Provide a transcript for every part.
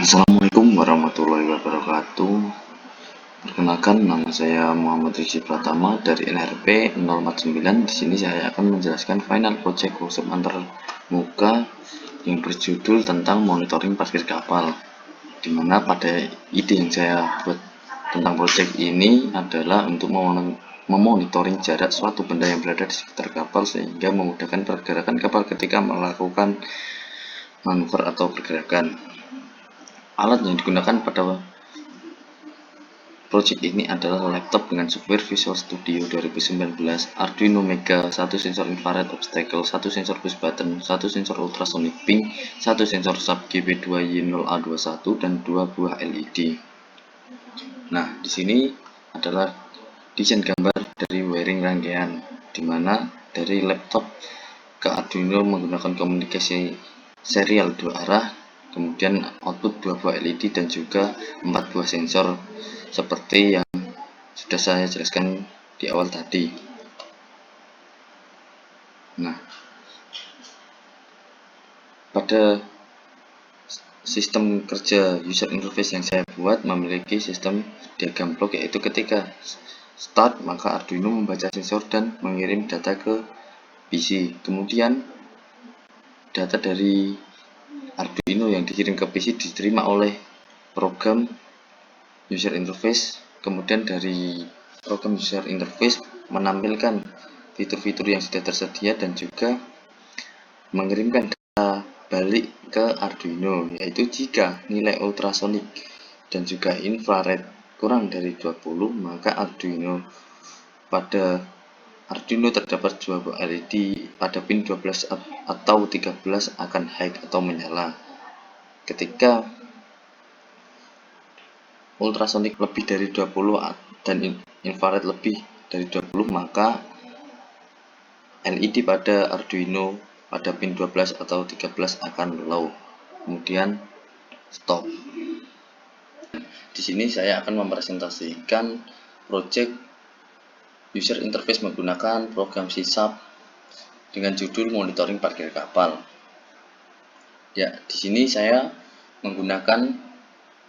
Assalamualaikum warahmatullahi wabarakatuh. Perkenalkan, nama saya Muhammad Rizky Pratama dari NRP 049. Di sini saya akan menjelaskan final project workshop antar muka yang berjudul tentang monitoring parkir kapal. Dimana pada ide yang saya buat tentang project ini adalah untuk memonitoring jarak suatu benda yang berada di sekitar kapal sehingga memudahkan pergerakan kapal ketika melakukan manuver atau pergerakan. Alat yang digunakan pada project ini adalah laptop dengan software Visual Studio 2019, Arduino Mega, 1 sensor infrared obstacle, 1 sensor push button, 1 sensor ultrasonic ping, 1 sensor sub GB2Y0A21, dan 2 buah LED. Nah, di sini adalah desain gambar dari wiring rangkaian, di mana dari laptop ke Arduino menggunakan komunikasi serial 2 arah, kemudian output 2 buah LED dan juga 4 buah sensor seperti yang sudah saya jelaskan di awal tadi. Nah, pada sistem kerja user interface yang saya buat memiliki sistem diagram blok, yaitu ketika start maka Arduino membaca sensor dan mengirim data ke PC. Kemudian data dari Arduino yang dikirim ke PC diterima oleh program user interface. Kemudian dari program user interface menampilkan fitur-fitur yang sudah tersedia dan juga mengirimkan data balik ke Arduino, yaitu jika nilai ultrasonic dan juga infrared kurang dari 20, maka pada Arduino terdapat 2 buah LED pada pin 12 atau 13 akan hide atau menyala. Ketika ultrasonic lebih dari 20 dan infrared lebih dari 20, maka LED pada Arduino pada pin 12 atau 13 akan low, kemudian stop. Di sini saya akan mempresentasikan project user interface menggunakan program C# dengan judul monitoring parkir kapal. Ya, di sini saya menggunakan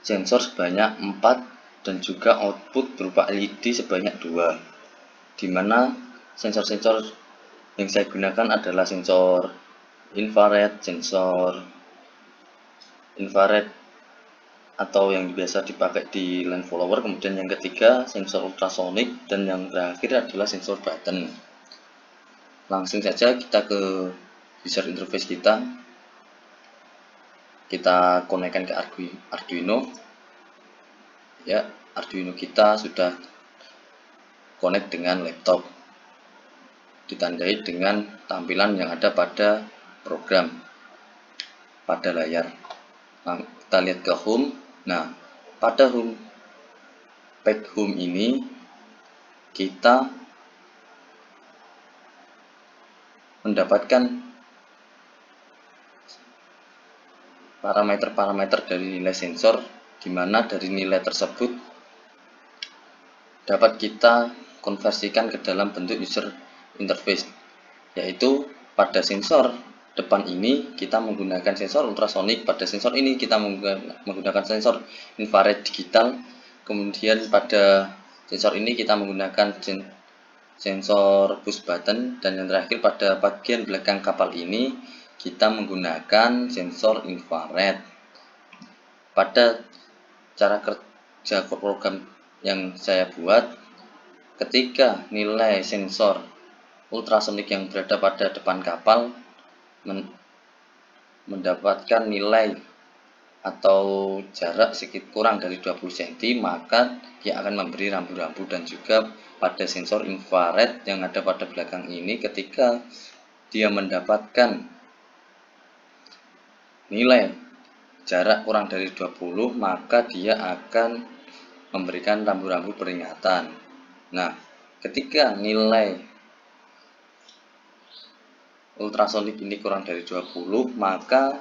sensor sebanyak 4 dan juga output berupa LED sebanyak 2, di mana sensor-sensor yang saya gunakan adalah sensor infrared atau yang biasa dipakai di line follower, kemudian yang ketiga sensor ultrasonic, dan yang terakhir adalah sensor button. Langsung saja kita ke user interface kita konekkan ke Arduino. Ya, Arduino kita sudah connect dengan laptop, ditandai dengan tampilan yang ada pada program pada layar. Nah, kita lihat ke home. Nah, pada page home ini kita mendapatkan parameter-parameter dari nilai sensor, di mana dari nilai tersebut dapat kita konversikan ke dalam bentuk user interface, yaitu pada sensor depan ini kita menggunakan sensor ultrasonic, pada sensor ini kita menggunakan sensor infrared digital, kemudian pada sensor ini kita menggunakan sensor push button, dan yang terakhir pada bagian belakang kapal ini kita menggunakan sensor infrared. Pada cara kerja program yang saya buat, ketika nilai sensor ultrasonic yang berada pada depan kapal mendapatkan nilai atau jarak sedikit kurang dari 20 cm, maka dia akan memberi rambu-rambu. Dan juga pada sensor infrared yang ada pada belakang ini, ketika dia mendapatkan nilai jarak kurang dari 20, maka dia akan memberikan rambu-rambu peringatan. Nah, ketika nilai ultrasonic ini kurang dari 20, maka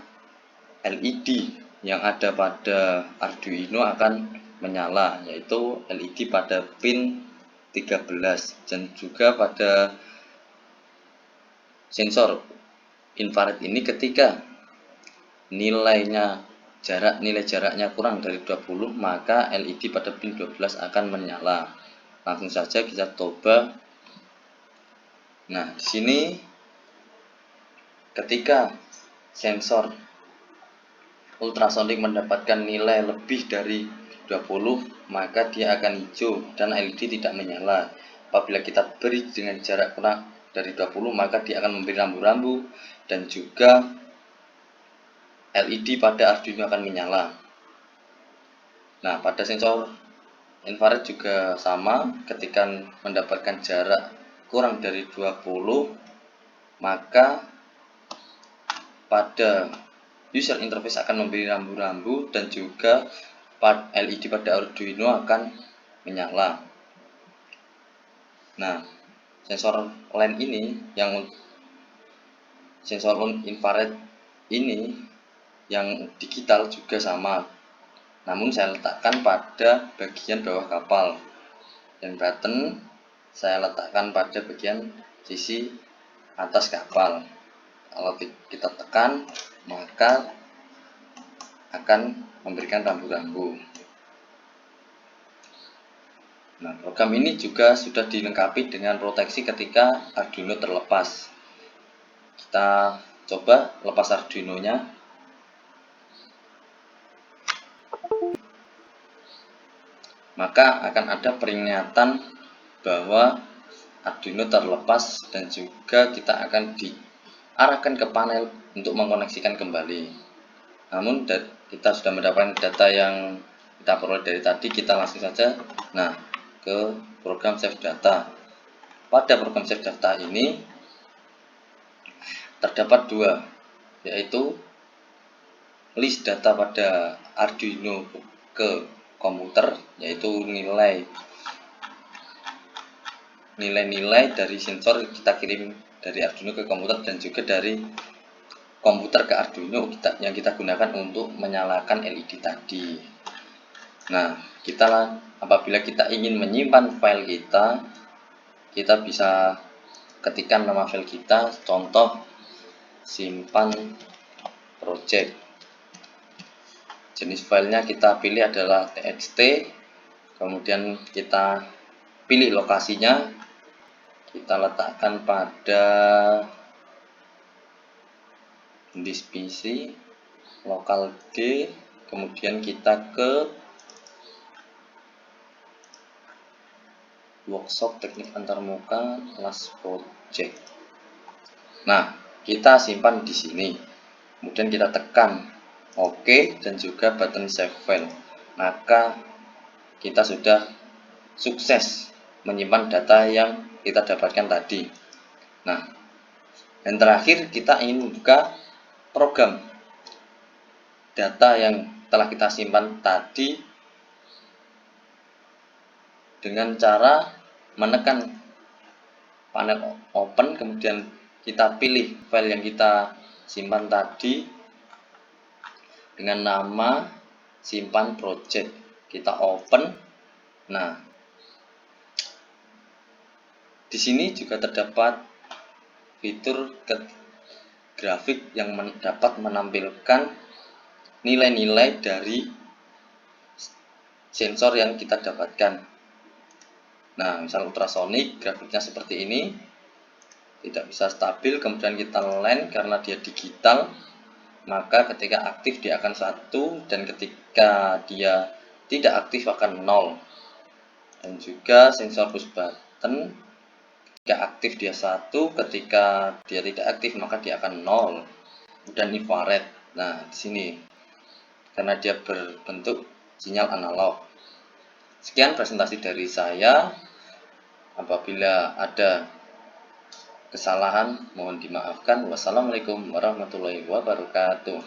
LED yang ada pada Arduino akan menyala, yaitu LED pada pin 13, dan juga pada sensor infrared ini ketika nilainya nilai jaraknya kurang dari 20, maka LED pada pin 12 akan menyala. Langsung saja kita coba. Nah, di sini ketika sensor ultrasonik mendapatkan nilai lebih dari 20, maka dia akan hijau dan LED tidak menyala. Apabila kita beri dengan jarak kurang dari 20, maka dia akan memberi rambu-rambu dan juga LED pada Arduino akan menyala. Nah, pada sensor infrared juga sama, ketika mendapatkan jarak kurang dari 20, maka pada user interface akan memberi rambu-rambu dan juga LED pada Arduino akan menyala. Nah, sensor LAN ini, sensor infrared ini yang digital juga sama, namun saya letakkan pada bagian bawah kapal, dan button saya letakkan pada bagian sisi atas kapal. Kalau kita tekan, maka akan memberikan rambu-rambu. Nah, program ini juga sudah dilengkapi dengan proteksi ketika Arduino terlepas. Kita coba lepas Arduino-nya. Maka akan ada peringatan bahwa Arduino terlepas dan juga kita akan diarahkan ke panel untuk mengkoneksikan kembali. Namun kita sudah mendapatkan data yang kita peroleh dari tadi, kita langsung saja ke program save data. Pada program save data ini terdapat dua, yaitu list data pada Arduino ke komputer, yaitu nilai-nilai dari sensor kita kirim dari Arduino ke komputer, dan juga dari komputer ke Arduino yang kita gunakan untuk menyalakan LED tadi. Nah, apabila kita ingin menyimpan file kita bisa ketikkan nama file kita, contoh simpan project. Jenis filenya kita pilih adalah txt, kemudian kita pilih lokasinya, kita letakkan pada disk PC, lokal D, kemudian kita ke workshop teknik antarmuka kelas project. Nah, kita simpan di sini, kemudian kita tekan OK dan juga button save file, maka kita sudah sukses menyimpan data yang kita dapatkan tadi. Nah, dan terakhir kita ingin buka program data yang telah kita simpan tadi dengan cara menekan panel open, kemudian kita pilih file yang kita simpan tadi dengan nama simpan project, kita open. Nah, di sini juga terdapat fitur grafik yang dapat menampilkan nilai-nilai dari sensor yang kita dapatkan. Nah, misal ultrasonic, grafiknya seperti ini, tidak bisa stabil, kemudian kita LAN karena dia digital, maka ketika aktif dia akan 1, dan ketika dia tidak aktif akan 0. Dan juga sensor push button, ketika aktif dia 1, ketika dia tidak aktif maka dia akan 0. Dan infrared, nah di sini karena dia berbentuk sinyal analog. Sekian presentasi dari saya. Apabila ada kesalahan mohon dimaafkan. Wassalamualaikum warahmatullahi wabarakatuh.